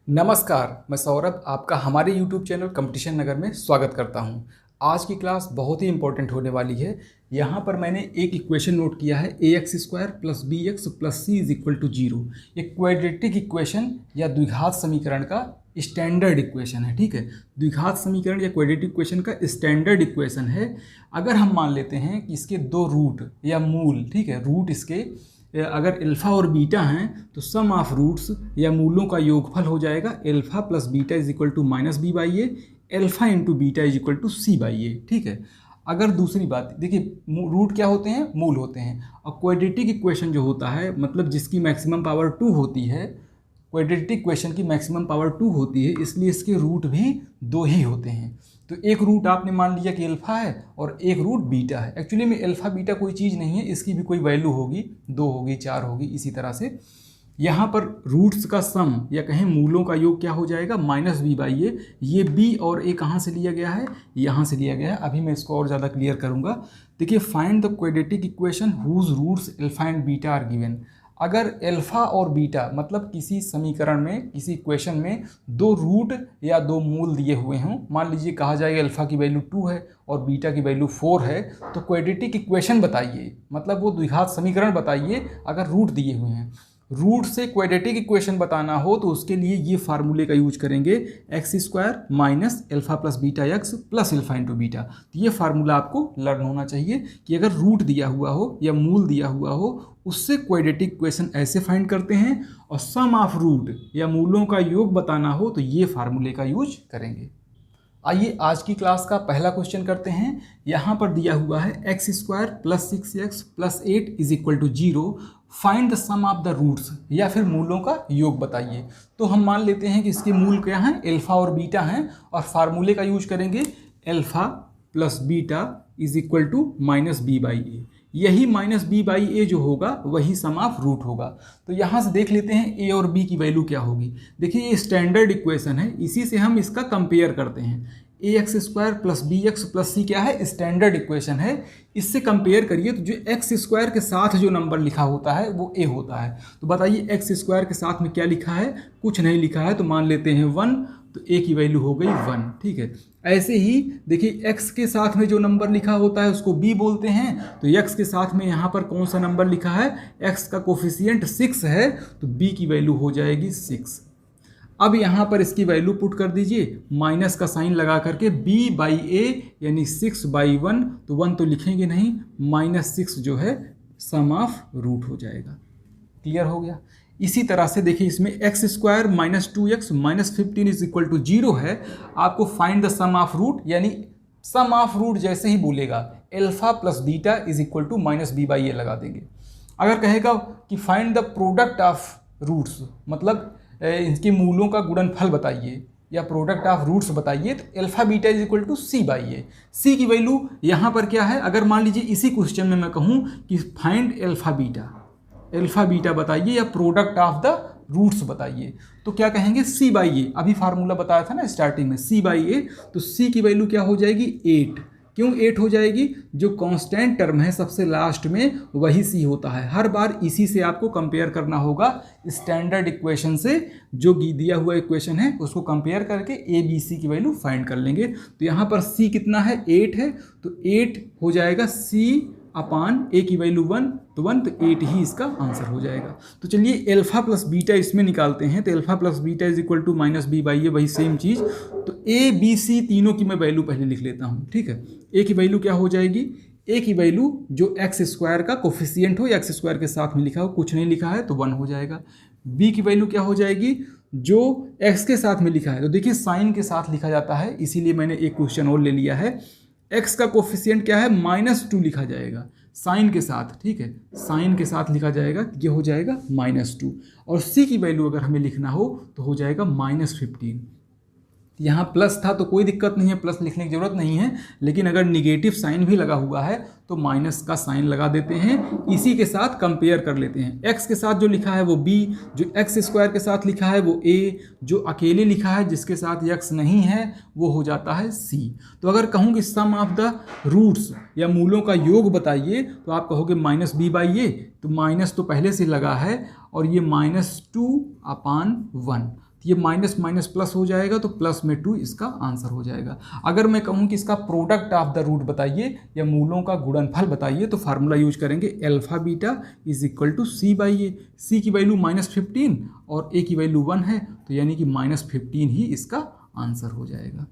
नमस्कार, मैं सौरभ आपका हमारे YouTube चैनल कंपटीशन नगर में स्वागत करता हूं। आज की क्लास बहुत ही इंपॉर्टेंट होने वाली है। यहाँ पर मैंने एक इक्वेशन नोट किया है ax² + bx + c = 0। एक क्वाड्रेटिक इक्वेशन या द्विघात समीकरण का स्टैंडर्ड इक्वेशन है। ठीक है, द्विघात समीकरण या क्वाड्रेटिक इक्वेशन का स्टैंडर्ड इक्वेशन है। अगर हम मान लेते हैं कि इसके दो रूट या मूल, ठीक है, रूट इसके अगर अल्फ़ा और बीटा हैं तो सम ऑफ रूट्स या मूलों का योगफल हो जाएगा alpha + beta = -b/a, alpha × beta = c/a। ठीक है, अगर दूसरी बात देखिए, रूट क्या होते हैं? मूल होते हैं। और क्वाड्रेटिक इक्वेशन जो होता है, मतलब जिसकी मैक्सिमम पावर 2 होती है, क्वाड्रेटिक इक्वेशन की मैक्सिमम पावर 2 होती है, इसलिए इसके रूट भी 2 ही होते हैं। तो एक रूट आपने मान लिया कि अल्फ़ा है और एक रूट बीटा है। एक्चुअली में अल्फ़ा बीटा कोई चीज़ नहीं है, इसकी भी कोई वैल्यू होगी, 2 होगी, 4 होगी। इसी तरह से यहाँ पर रूट्स का सम या कहें मूलों का योग क्या हो जाएगा? -b/a। ये b और a कहाँ से लिया गया है? यहाँ से लिया गया है। अभी मैं इसको और ज़्यादा क्लियर करूँगा। देखिए, find the quadratic equation whose roots alpha and beta are given. अगर अल्फ़ा और बीटा मतलब किसी समीकरण में, किसी इक्वेशन में दो रूट या दो मूल दिए हुए हों, मान लीजिए कहा जाएगा अल्फ़ा की वैल्यू 2 है और बीटा की वैल्यू 4 है, तो क्वाड्रेटिक इक्वेशन बताइए, मतलब वो द्विघात समीकरण बताइए अगर रूट दिए हुए हैं। रूट से क्वाड्रेटिक इक्वेशन बताना हो तो उसके लिए ये फार्मूले का यूज करेंगे, x² - alpha + beta x + alpha × beta. तो ये फार्मूला आपको लर्न होना चाहिए कि अगर रूट दिया हुआ हो या मूल दिया हुआ हो, उससे क्वाड्रेटिक इक्वेशन ऐसे फाइंड करते हैं, और सम ऑफ रूट या मूलों का योग बताना हो तो ये फार्मूले का यूज करेंगे। आइए आज की क्लास का पहला क्वेश्चन करते हैं। यहाँ पर दिया हुआ है x² + 6x + 8 = 0। Find the sum of the roots, या फिर मूलों का योग बताइए। तो हम मान लेते हैं कि इसके मूल क्या हैं? अल्फ़ा और बीटा हैं, और फार्मूले का यूज करेंगे अल्फ़ा + बीटा = -b/a। यही -b/a जो होगा वही सम ऑफ रूट होगा। तो यहाँ से देख लेते हैं a और b की वैल्यू क्या होगी। देखिए, ये स्टैंडर्ड इक्वेशन है, इसी से हम इसका कंपेयर करते हैं। ax² + bx + c क्या है? स्टैंडर्ड इक्वेशन है। इससे कंपेयर करिए तो जो x² के साथ जो नंबर लिखा होता है वो a होता है। तो बताइए x² के साथ में क्या लिखा है? कुछ नहीं लिखा है, तो मान लेते हैं 1, तो a की वैल्यू हो गई 1। ठीक है, ऐसे ही देखिए x के साथ में जो नंबर लिखा होता है उसको b बोलते हैं। तो x के साथ में यहाँ पर कौन सा नंबर लिखा है? x का कोफिशिएंट 6 है, तो b की वैल्यू हो जाएगी 6। अब यहाँ पर इसकी वैल्यू पुट कर दीजिए, माइनस का साइन लगा करके b/a यानी 6/1, तो 1 तो लिखेंगे नहीं, -6 जो है सम ऑफ रूट हो जाएगा। क्लियर हो गया? इसी तरह से देखिए, इसमें x² - 2x - 15 = 0 है। आपको find the sum of root, यानी सम ऑफ रूट जैसे ही बोलेगा अल्फ़ा + बीटा = -b/a लगा देंगे। अगर कहेगा कि find the product of roots, मतलब इनके मूलों का गुणनफल बताइए या प्रोडक्ट ऑफ रूट्स बताइए, तो अल्फ़ा बीटा = c/a। c की वैल्यू यहाँ पर क्या है? अगर मान लीजिए इसी क्वेश्चन में मैं कहूँ कि फाइंड अल्फ़ा बीटा बताइए या प्रोडक्ट ऑफ द रूट्स बताइए, तो क्या कहेंगे? c/a। अभी फार्मूला बताया था ना स्टार्टिंग में, c/a। तो c की वैल्यू क्या हो जाएगी? 8। क्यों 8 हो जाएगी? जो कांस्टेंट टर्म है सबसे लास्ट में वही c होता है। हर बार इसी से आपको कंपेयर करना होगा, स्टैंडर्ड इक्वेशन से। जो दिया हुआ इक्वेशन है उसको कंपेयर करके a b c की वैल्यू फाइंड कर लेंगे। तो यहाँ पर c कितना है? 8 है, तो 8 हो जाएगा c/a की वैल्यू 1, तो 1, तो 8 ही इसका आंसर हो जाएगा। तो चलिए अल्फ़ा + बीटा इसमें निकालते हैं। तो अल्फ़ा + बीटा = -b/a, वही सेम चीज़। तो a b c तीनों की मैं वैल्यू पहले लिख लेता हूँ। ठीक है, a की वैल्यू क्या हो जाएगी? a की वैल्यू जो x² का कोफिशिएंट हो या x² के साथ में लिखा हो, कुछ नहीं लिखा है तो 1 हो जाएगा। b की वैल्यू क्या हो जाएगी? जो x के साथ में लिखा है, तो देखिए साइन के साथ लिखा जाता है, इसीलिए मैंने एक क्वेश्चन और ले लिया है। x का कोफिशिएंट क्या है? -2 लिखा जाएगा साइन के साथ। ठीक है, साइन के साथ लिखा जाएगा, ये हो जाएगा -2। और c की वैल्यू अगर हमें लिखना हो तो हो जाएगा -15। यहाँ प्लस था तो कोई दिक्कत नहीं है, प्लस लिखने की ज़रूरत नहीं है, लेकिन अगर निगेटिव साइन भी लगा हुआ है तो माइनस का साइन लगा देते हैं। इसी के साथ कंपेयर कर लेते हैं। x के साथ जो लिखा है वो b, जो x² के साथ लिखा है वो a, जो अकेले लिखा है जिसके साथ x नहीं है वो हो जाता है c। तो अगर कहूँ कि सम ऑफ द रूट्स या मूलों का योग बताइए, तो आप कहोगे -b/a, तो माइनस तो पहले से लगा है और ये -2/1, तो ये माइनस माइनस प्लस हो जाएगा, तो प्लस में 2 इसका आंसर हो जाएगा। अगर मैं कहूँ कि इसका प्रोडक्ट ऑफ द रूट बताइए या मूलों का गुणनफल बताइए, तो फार्मूला यूज करेंगे alpha beta is equal to C by A. C की वैल्यू -15 और ए की वैल्यू 1 है, तो यानी कि -15 ही इसका आंसर हो जाएगा।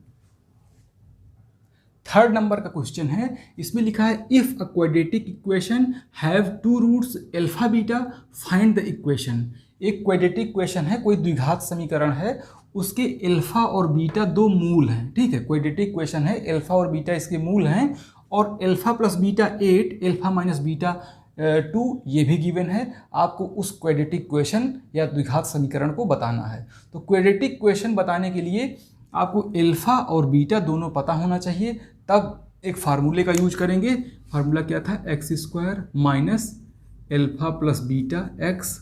थर्ड नंबर का क्वेश्चन है, इसमें लिखा है if a quadratic equation have 2 roots alpha beta find the equation. एक क्वाड्रेटिक इक्वेशन है, कोई द्विघात समीकरण है, उसके अल्फा और बीटा 2 मूल हैं। ठीक है, क्वाड्रेटिक इक्वेशन है, अल्फा और बीटा इसके मूल हैं, और alpha plus beta 8, alpha minus beta 2 ये भी गिवन है। आपको उस क्वाड्रेटिक इक्वेशन या द्विघात समीकरण को बताना है। तो क्वाड्रेटिक इक्वेशन बताने के लिए आपको अल्फा और बीटा दोनों पता होना चाहिए, तब एक फार्मूले का यूज करेंगे। फार्मूला क्या था, x square minus alpha plus beta x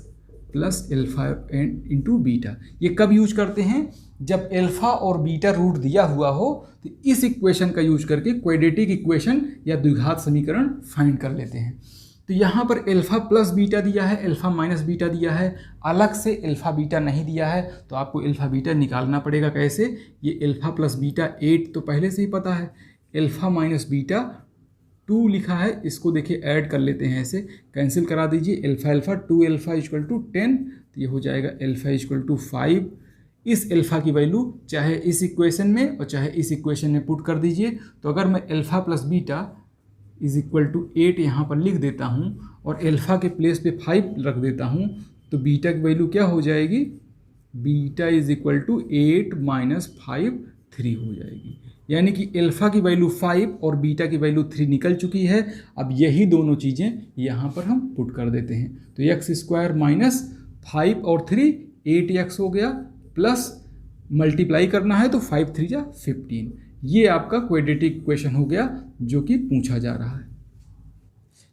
plus alpha into beta. ये कब यूज करते हैं, जब अल्फा और बीटा रूट दिया हुआ हो, तो इस इक्वेशन का यूज करके क्वाड्रेटिक इक्वेशन या द्विघात समीकरण फाइंड कर लेते हैं। तो यहाँ पर अल्फा प्लस बीटा दिया है, अल्फा माइनस बीटा दिया है, अलग से अल्फा बीटा नहीं दिया है, तो आपको अल्फा बीटा निकालना पड़ेगा। कैसे, ये अल्फा प्लस बीटा 8 तो पहले से ही पता है, अल्फा माइनस बीटा 2 लिखा है, इसको देखिए ऐड कर लेते हैं, ऐसे कैंसिल करा दीजिए। Alpha alpha 2 alpha equal to 10, तो ये हो जाएगा अल्फा इक्वल टू 5। इस अल्फा की वैल्यू चाहे इस इक्वेशन में और चाहे इस इक्वेशन में पुट कर दीजिए। तो अगर मैं alpha plus beta is equal to 8 यहाँ पर लिख देता हूँ और अल्फा के प्लेस पे 5 रख देता हूँ, तो बीटा की वैल्यू क्या हो जाएगी, beta is equal to 8 minus 5 3 हो जाएगी। यानी कि अल्फा की वैल्यू 5 और बीटा की वैल्यू 3 निकल चुकी है। अब यही दोनों चीज़ें यहाँ पर हम पुट कर देते हैं। तो एक्स स्क्वायर माइनस 5 और 3 8x हो गया, प्लस मल्टीप्लाई करना है तो 5 3 जा 15। ये आपका क्वाड्रेटिक इक्वेशन हो गया जो कि पूछा जा रहा है।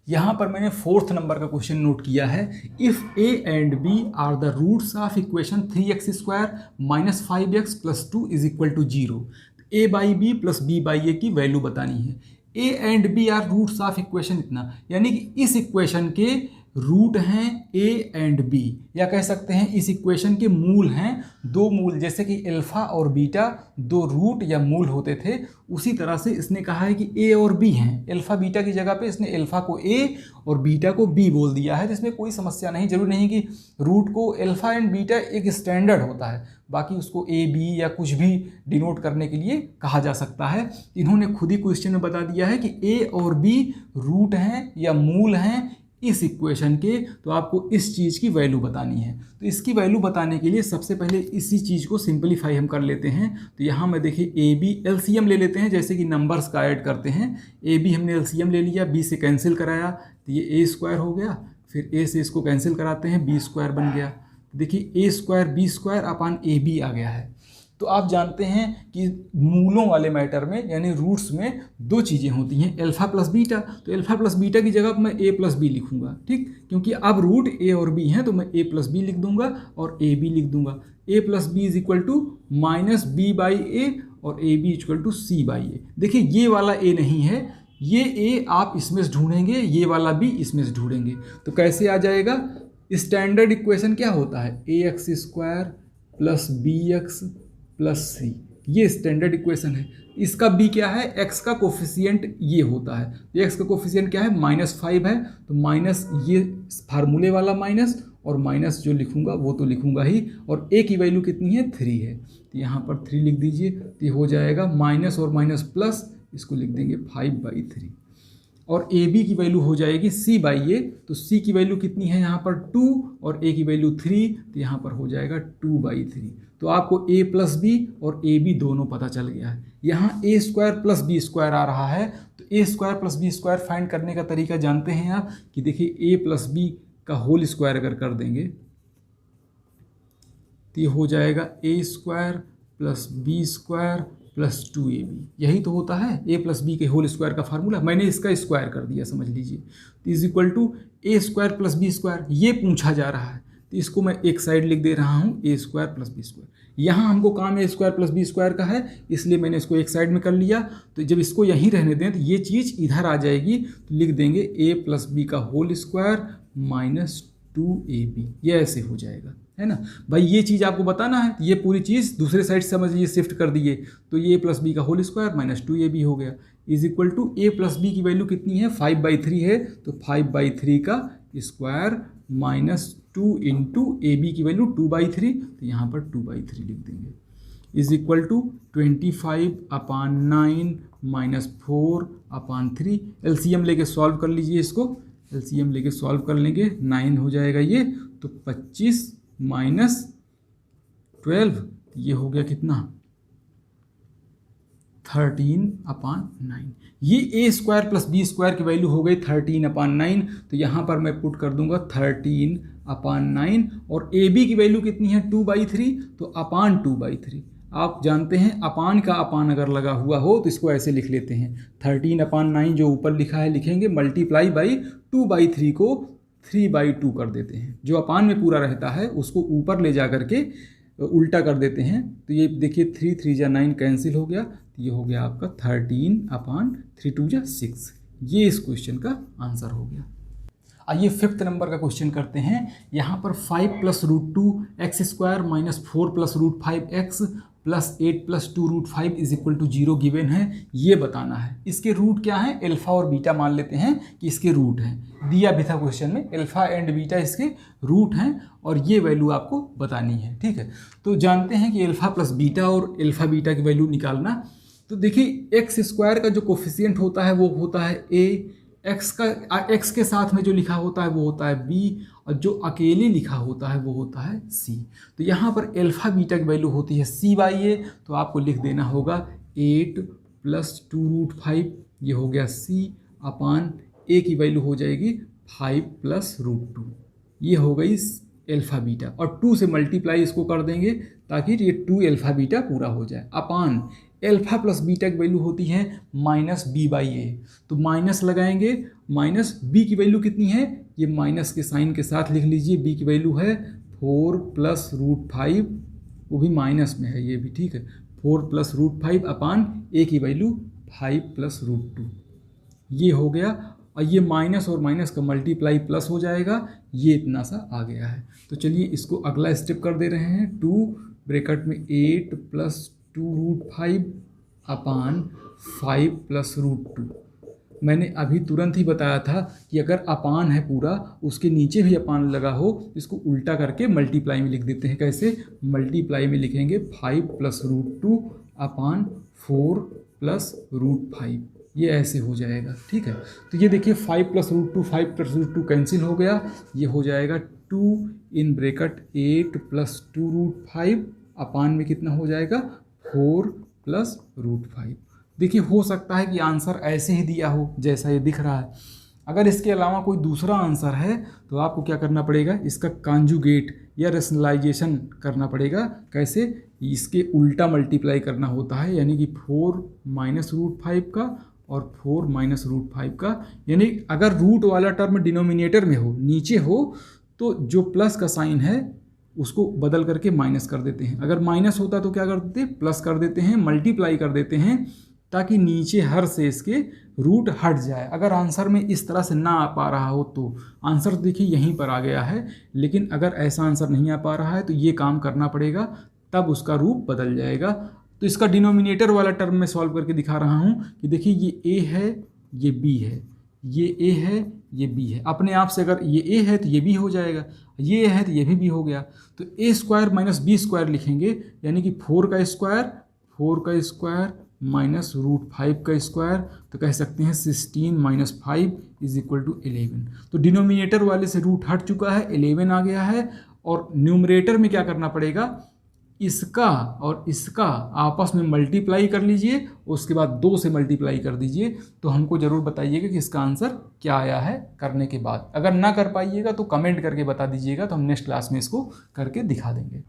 यहाँ पर मैंने 4th नंबर का क्वेश्चन नोट किया है, if A and B are the roots of equation 3x square minus 5x plus 2 is equal to 0। A by B plus B by A की वैल्यू बतानी है। A and B are roots of equation इतना, यानी कि इस equation के root हैं ए and B, या कह सकते हैं इस इक्वेशन के मूल हैं 2 मूल। जैसे कि अल्फा और बीटा 2 रूट या मूल होते थे, उसी तरह से इसने कहा है कि ए और बी हैं। अल्फा बीटा की जगह पे इसने अल्फा को ए और बीटा को बी बोल दिया है, तो इसमें कोई समस्या नहीं। जरूरी नहीं कि रूट को अल्फा एंड बीटा एक स्टैंडर्ड होता है, बाकी उसको ए बी या कुछ भी डिनोट करने के लिए कहा जा सकता है। इन्होंने खुद ही क्वेश्चन में बता दिया है कि ए और बी रूट हैं या मूल हैं इस इक्वेशन के, तो आपको इस चीज़ की वैल्यू बतानी है। तो इसकी वैल्यू बताने के लिए सबसे पहले इसी चीज़ को सिंपलीफाई हम कर लेते हैं। तो यहाँ मैं देखिए ए बी एलसीएम ले लेते हैं, जैसे कि नंबर्स का ऐड करते हैं। ए बी हमने एलसीएम ले लिया, बी से कैंसिल कराया तो ये ए स्क्वायर हो गया, फिर ए से इसको कैंसिल कराते हैं, बी स्क्वायर बन गया। देखिए A square B square upon A B आ गया है। तो आप जानते हैं कि मूलों वाले मैटर में यानी रूट्स में 2 चीज़ें होती हैं, अल्फा प्लस बीटा। तो अल्फा प्लस बीटा की जगह मैं ए प्लस बी लिखूंगा, ठीक, क्योंकि अब रूट ए और बी हैं, तो मैं ए प्लस बी लिख दूंगा और ए बी लिख दूंगा। A plus B is equal to minus B by A और A B equal to C by A. देखिए ये वाला ए नहीं है, ये ए आप इसमें से ढूंढेंगे, ये वाला बी इसमें से ढूंढेंगे। तो कैसे आ जाएगा, स्टैंडर्ड इक्वेशन क्या होता है, A X square plus B X plus C, ये स्टैंडर्ड इक्वेशन है। इसका b क्या है, x का कोफिशिएंट ये होता है। तो x का कोफिशिएंट क्या है, -5 है, तो माइनस ये फार्मूले वाला माइनस और माइनस जो लिखूंगा वो तो लिखूंगा ही, और a की वैल्यू कितनी है, 3 है, तो यहाँ पर 3 लिख दीजिए। तो ये हो जाएगा माइनस और माइनस प्लस, इसको लिख देंगे 5/3, और ए बी की वैल्यू हो जाएगी c बाई ए। तो c की वैल्यू कितनी है यहाँ पर 2 और a की वैल्यू 3, तो यहाँ पर हो जाएगा 2/3। तो आपको a प्लस बी और ए बी दोनों पता चल गया है। यहाँ A square plus B square आ रहा है, तो A square plus B square find करने का तरीका जानते हैं आप, कि देखिए a प्लस बी का होल स्क्वायर अगर कर देंगे तो ये हो जाएगा a square plus B square plus 2ab, यही तो होता है a प्लस बी के होल स्क्वायर का फार्मूला। मैंने इसका स्क्वायर कर दिया, समझ लीजिए। तो is equal to A square plus B square, ये पूछा जा रहा है, तो इसको मैं एक साइड लिख दे रहा हूँ ए स्क्वायर प्लस बी स्क्वायर। यहाँ हमको काम ए स्क्वायर प्लस बी स्क्वायर का है, इसलिए मैंने इसको एक साइड में कर लिया। तो जब इसको यहीं रहने दें तो ये चीज़ इधर आ जाएगी, तो लिख देंगे ए प्लस बी का होल स्क्वायर माइनस 2ab, ये ऐसे हो जाएगा। है ना भाई। ये चीज़ आपको बताना है, ये पूरी चीज़ दूसरे साइड से समझ लीजिए, शिफ्ट कर दिए तो ये प्लस बी का होल स्क्वायर माइनस 2ab हो गया, is equal to A plus B की वैल्यू कितनी है 5/3 है, तो 5/3 का square minus 2 into A B की वैल्यू 2/3, तो यहाँ पर 2/3 लिख देंगे, is equal to 25/9 minus 4/3। LCM लेके सॉल्व कर लीजिए इसको, एलसीएम लेके सॉल्व कर लेंगे 9 हो जाएगा ये, तो 25 माइनस 12 ये हो गया कितना 13/9। ये ए स्क्वायर प्लस बी स्क्वायर की वैल्यू हो गई 13/9, तो यहाँ पर मैं पुट कर दूंगा 13/9 और ए बी की वैल्यू कितनी है 2/3, तो अपान 2/3। आप जानते हैं अपान का अपान अगर लगा हुआ हो तो इसको ऐसे लिख लेते हैं, 13/9 जो ऊपर लिखा है लिखेंगे, मल्टीप्लाई बाई 2/3 को 3/2 कर देते हैं, जो अपान में पूरा रहता है उसको ऊपर ले जा करके उल्टा कर देते हैं, तो ये देखिए 3 3 जा 9 कैंसिल हो गया, तो ये हो गया आपका 13/3 2 जा 6। ये इस क्वेश्चन का आंसर हो गया। आइए 5th नंबर का क्वेश्चन करते हैं। यहाँ पर 5 + √2x² minus 4 + √5x plus 8 + 2√5 is equal to 0 given है, ये बताना है। इसके रूट क्या है, अल्फा और बीटा मान लेते हैं कि इसके रूट हैं, दिया भी था क्वेश्चन में, अल्फा एंड बीटा इसके रूट हैं और ये वैल्यू आपको बतानी है, ठीक है। तो जानते हैं कि अल्फा प्लस बीटा और अल्फा बीटा की वैल्यू निकालना। तो देखिए x² का जो कोफिशिएंट होता है वो होता है a, x के साथ में जो लिखा होता है वो होता है b, और जो अकेले लिखा होता है वो होता है c। तो यहाँ पर अल्फा बीटा की वैल्यू होती है c/a, तो आपको लिख देना होगा 8 + 2√5, ये हो गया c अपान a की वैल्यू हो जाएगी 5 + √2, ये हो गई अल्फा बीटा, और 2 से मल्टीप्लाई इसको कर देंगे ताकि ये 2 अल्फा बीटा पूरा हो जाए, अपान अल्फा प्लस बीटा की वैल्यू होती है -b/a, तो माइनस लगाएंगे, माइनस b की वैल्यू कितनी है, ये माइनस के साइन के साथ लिख लीजिए, b की वैल्यू है 4 + √5, वो भी माइनस में है ये भी, ठीक है, 4 + √5 अपान a की वैल्यू 5 + √2, ये हो गया, और ये माइनस और माइनस का मल्टीप्लाई प्लस हो जाएगा, ये इतना सा आ गया है। तो चलिए इसको अगला स्टेप कर दे रहे हैं, 2 ब्रैकेट में 8 + 2√5 अपान 5 + √2। मैंने अभी तुरंत ही बताया था कि अगर अपान है पूरा, उसके नीचे भी अपान लगा हो, इसको उल्टा करके मल्टीप्लाई में लिख देते हैं। कैसे, मल्टीप्लाई में लिखेंगे 5 + √2 अपान 4 + √5, ये ऐसे हो जाएगा, ठीक है। तो ये देखिए 5 + √2 5 + √2 कैंसिल हो गया, ये हो जाएगा 2 इन ब्रैकेट 8 + 2√5 अपान में कितना हो जाएगा 4 + √5। देखिए हो सकता है कि आंसर ऐसे ही दिया हो जैसा ये दिख रहा है, अगर इसके अलावा कोई दूसरा आंसर है तो आपको क्या करना पड़ेगा, इसका कांजुगेट या रेशनलाइजेशन करना पड़ेगा। कैसे, इसके उल्टा मल्टीप्लाई करना होता है, यानी कि 4 - √5 का और 4 - √5 का, यानी अगर रूट वाला टर्म डिनोमिनेटर में हो, नीचे हो, तो जो प्लस का साइन है उसको बदल करके माइनस कर देते हैं, अगर माइनस होता तो क्या कर देते हैं, प्लस कर देते हैं, मल्टीप्लाई कर देते हैं, ताकि नीचे हर से इसके रूट हट जाए। अगर आंसर में इस तरह से ना आ पा रहा हो तो आंसर देखिए यहीं पर आ गया है, लेकिन अगर ऐसा आंसर नहीं आ पा रहा है तो ये काम करना पड़ेगा, तब उसका रूप बदल जाएगा। तो इसका डिनोमिनेटर वाला टर्म में सॉल्व करके दिखा रहा हूँ कि देखिए ये a है, ये b है, ये a है, ये b है, अपने आप से अगर ये a है तो ये b हो जाएगा, ये है तो ये भी b हो गया, तो a² - b² लिखेंगे, यानी कि 4 का स्क्वायर माइनस √5 का स्क्वायर, तो कह सकते हैं 16 - 5 इज इक्वल टू 11। तो डिनोमिनेटर वाले से रूट हट चुका है, 11 आ गया है, और न्यूमरेटर में क्या करना पड़ेगा, इसका और इसका आपस में मल्टीप्लाई कर लीजिए, उसके बाद 2 से मल्टीप्लाई कर दीजिए। तो हमको ज़रूर बताइएगा कि इसका आंसर क्या आया है करने के बाद। अगर ना कर पाइएगा तो कमेंट करके बता दीजिएगा, तो हम नेक्स्ट क्लास में इसको करके दिखा देंगे।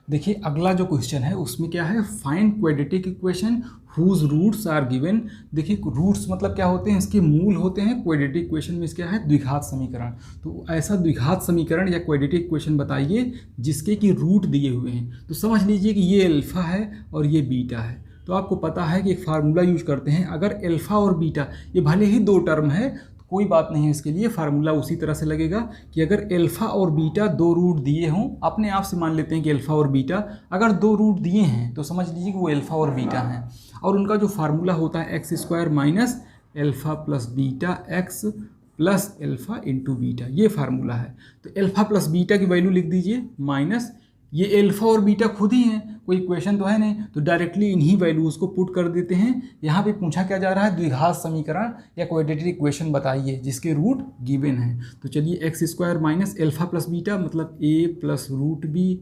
देखिए अगला जो क्वेश्चन है उसमें क्या है, find quadratic equation whose roots are given. देखिए रूट्स मतलब क्या होते हैं, इसके मूल होते हैं। क्वाड्रेटिक इक्वेशन में क्या है, द्विघात समीकरण। तो ऐसा द्विघात समीकरण या क्वाड्रेटिक इक्वेशन बताइए जिसके कि रूट दिए हुए हैं। तो समझ लीजिए कि ये अल्फा है और ये बीटा है। तो आपको पता है कि एक फार्मूला यूज करते हैं, अगर अल्फा और बीटा ये भले ही 2 टर्म है, कोई बात नहीं है, इसके लिए फार्मूला उसी तरह से लगेगा कि अगर अल्फ़ा और बीटा दो रूट दिए हों, अपने आप से मान लेते हैं कि अल्फ़ा और बीटा अगर दो रूट दिए हैं तो समझ लीजिए कि वो अल्फ़ा और बीटा हैं, और उनका जो फार्मूला होता है X square minus alpha plus beta x plus alpha into beta, ये फार्मूला है। तो अल्फ़ा प्लस बीटा की वैल्यू लिख दीजिए माइनस, ये अल्फ़ा और बीटा खुद ही हैं, कोई इक्वेशन तो है नहीं, तो डायरेक्टली इन्हीं वैल्यूज़ को पुट कर देते हैं। यहाँ पे पूछा क्या जा रहा है, द्विघात समीकरण या क्वाड्रेटिक इक्वेशन बताइए जिसके रूट गिवन है। तो चलिए x square minus alpha plus beta मतलब ए प्लस रूट बी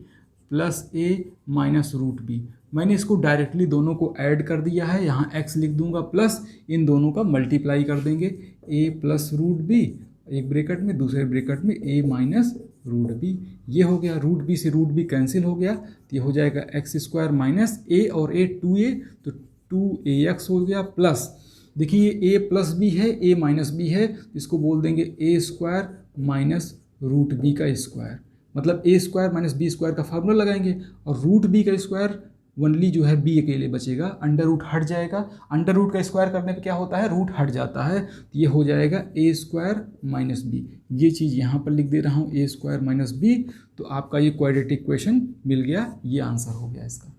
प्लस ए माइनस रूट बी, मैंने इसको डायरेक्टली दोनों को ऐड कर दिया है, यहाँ x लिख दूंगा प्लस इन दोनों का मल्टीप्लाई कर देंगे, a प्लस रूट बी एक ब्रैकेट में, दूसरे ब्रैकेट में a माइनस रूट बी, ये हो गया। रूट बी से रूट बी कैंसिल हो गया तो ये हो जाएगा एक्स स्क्वायर माइनस a और a 2a, तो 2ax हो गया प्लस, देखिए ये a प्लस बी है, a माइनस बी है, इसको बोल देंगे a square minus root B का स्क्वायर, मतलब a square minus B square का फार्मूला लगाएंगे, और रूट बी का स्क्वायर वनली जो है बी अकेले बचेगा, अंडर रूट हट जाएगा, अंडर रूट का स्क्वायर करने पे क्या होता है, रूट हट जाता है, तो ये हो जाएगा ए स्क्वायर माइनस बी, ये चीज़ यहाँ पर लिख दे रहा हूँ ए स्क्वायर माइनस बी, तो आपका ये क्वाड्रेटिक इक्वेशन मिल गया, ये आंसर हो गया इसका।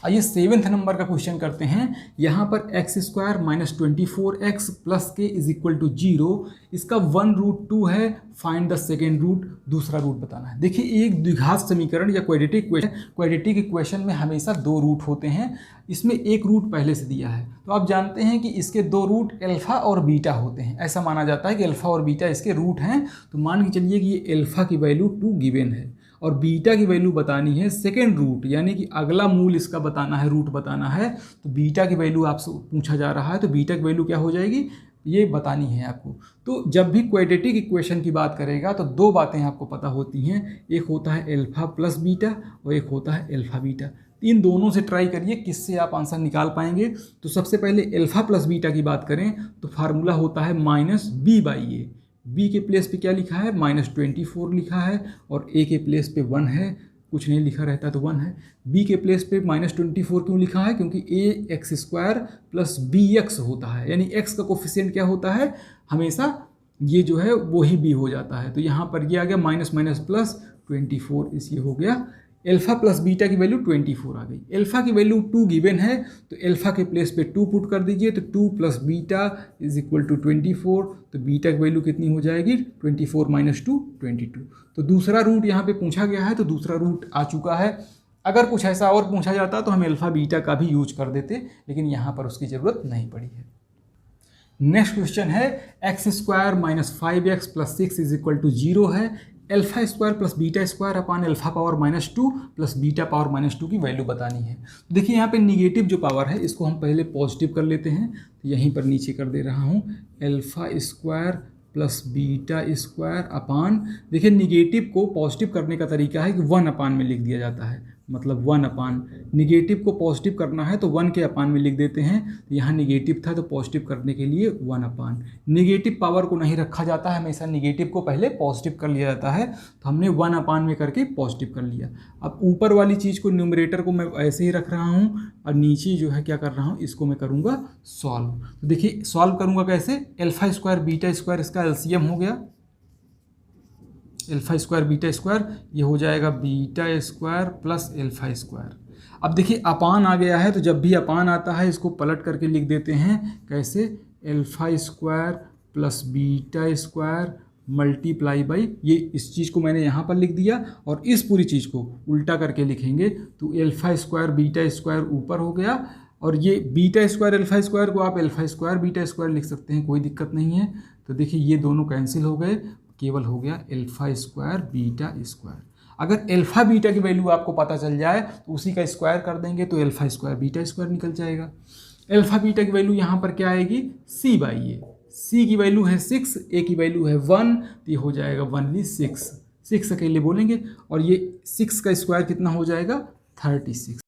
आइए 7वें नंबर का क्वेश्चन करते हैं। यहाँ पर x square minus 24x plus के इज इक्वल टू 0, इसका 1√2 है, फाइंड द सेकेंड रूट, दूसरा रूट बताना है। देखिए एक द्विघात समीकरण या क्वाड्रेटिक इक्वेशन में हमेशा दो रूट होते हैं, इसमें एक रूट पहले से दिया है, तो आप जानते हैं कि इसके दो रूट अल्फ़ा और बीटा होते हैं, ऐसा माना जाता है कि अल्फ़ा और बीटा इसके रूट हैं। तो मान के चलिए कि ये अल्फ़ा की वैल्यू 2 गिवन है और बीटा की वैल्यू बतानी है सेकेंड रूट, यानी कि अगला मूल इसका बताना है, रूट बताना है। तो बीटा की वैल्यू आपसे पूछा जा रहा है, तो बीटा की वैल्यू क्या हो जाएगी, ये बतानी है आपको। तो जब भी क्वाड्रेटिक इक्वेशन की बात करेगा तो दो बातें आपको पता होती हैं, एक होता है अल्फ़ा प्लस बीटा और एक होता है अल्फ़ा बीटा। इन दोनों से ट्राई करिए किससे आप आंसर निकाल पाएंगे। तो सबसे पहले अल्फ़ा प्लस बीटा की बात करें तो फार्मूला होता है minus B by A, B के प्लेस पे क्या लिखा है, -24 लिखा है, और ए के प्लेस पे 1 है, कुछ नहीं लिखा रहता तो 1 है। बी के प्लेस पे -24 क्यों लिखा है, क्योंकि A X square plus B X होता है, यानी एक्स का कोफिशिएंट क्या होता है, हमेशा ये जो है वो ही बी हो जाता है। तो यहाँ पर ये आ गया माइनस माइनस प्लस 24, इस ये हो गया। अल्फ़ा प्लस बीटा की वैल्यू 24 आ गई। अल्फ़ा की वैल्यू 2 गिवन है, तो अल्फ़ा के प्लेस पे 2 पुट कर दीजिए, तो 2 plus beta is equal to 24, तो बीटा की वैल्यू कितनी हो जाएगी, 24 माइनस 2 22। तो दूसरा रूट यहाँ पे पूछा गया है, तो दूसरा रूट आ चुका है। अगर कुछ ऐसा और पूछा जाता तो हम अल्फ़ा बीटा का भी यूज कर देते, लेकिन यहाँ पर उसकी ज़रूरत नहीं पड़ी है। नेक्स्ट क्वेश्चन है X square minus 5x plus 6 is equal to 0 है, alpha square plus beta square upon alpha power -2 plus beta power -2 की वैल्यू बतानी है। तो देखिए यहाँ पे निगेटिव जो पावर है इसको हम पहले पॉजिटिव कर लेते हैं, तो यहीं पर नीचे कर दे रहा हूँ alpha square plus beta square अपान, देखिए निगेटिव को पॉजिटिव करने का तरीका है कि 1 अपान में लिख दिया जाता है, मतलब 1 अपान, निगेटिव को पॉजिटिव करना है तो 1 के अपान में लिख देते हैं, तो यहाँ निगेटिव था तो पॉजिटिव करने के लिए 1 अपान। निगेटिव पावर को नहीं रखा जाता है, हमेशा निगेटिव को पहले पॉजिटिव कर लिया जाता है, तो हमने 1 अपान में करके पॉजिटिव कर लिया। अब ऊपर वाली चीज़ को, न्यूमरेटर को मैं ऐसे ही रख रहा हूँ, और नीचे जो है क्या कर रहा हूँ, इसको मैं करूँगा सॉल्व। तो देखिए सॉल्व करूँगा कैसे, अल्फ़ा स्क्वायर बीटा स्क्वायर इसका एलसीएम हो गया, अल्फ़ा स्क्वायर बीटा स्क्वायर, ये हो जाएगा beta square plus alpha square. अब देखिए अपान आ गया है, तो जब भी अपान आता है इसको पलट करके लिख देते हैं कैसे, alpha square plus beta square multiply by, ये इस चीज़ को मैंने यहाँ पर लिख दिया, और इस पूरी चीज़ को उल्टा करके लिखेंगे तो अल्फ़ा स्क्वायर बीटा स्क्वायर ऊपर हो गया, और ये बीटा स्क्वायर अल्फ़ा स्क्वायर को आप अल्फ़ा स्क्वायर बीटा स्क्वायर लिख सकते हैं, कोई दिक्कत नहीं है। तो देखिए ये दोनों कैंसिल हो गए, केवल हो गया अल्फ़ा स्क्वायर बीटा स्क्वायर। अगर अल्फ़ा बीटा की वैल्यू आपको पता चल जाए तो उसी का स्क्वायर कर देंगे, तो अल्फ़ा स्क्वायर बीटा स्क्वायर निकल जाएगा। अल्फ़ा बीटा की वैल्यू यहाँ पर क्या आएगी, c बाई ए, c की वैल्यू है 6, a की वैल्यू है 1, तो ये हो जाएगा 1 6 अकेले बोलेंगे, और ये 6 का स्क्वायर कितना हो जाएगा 36।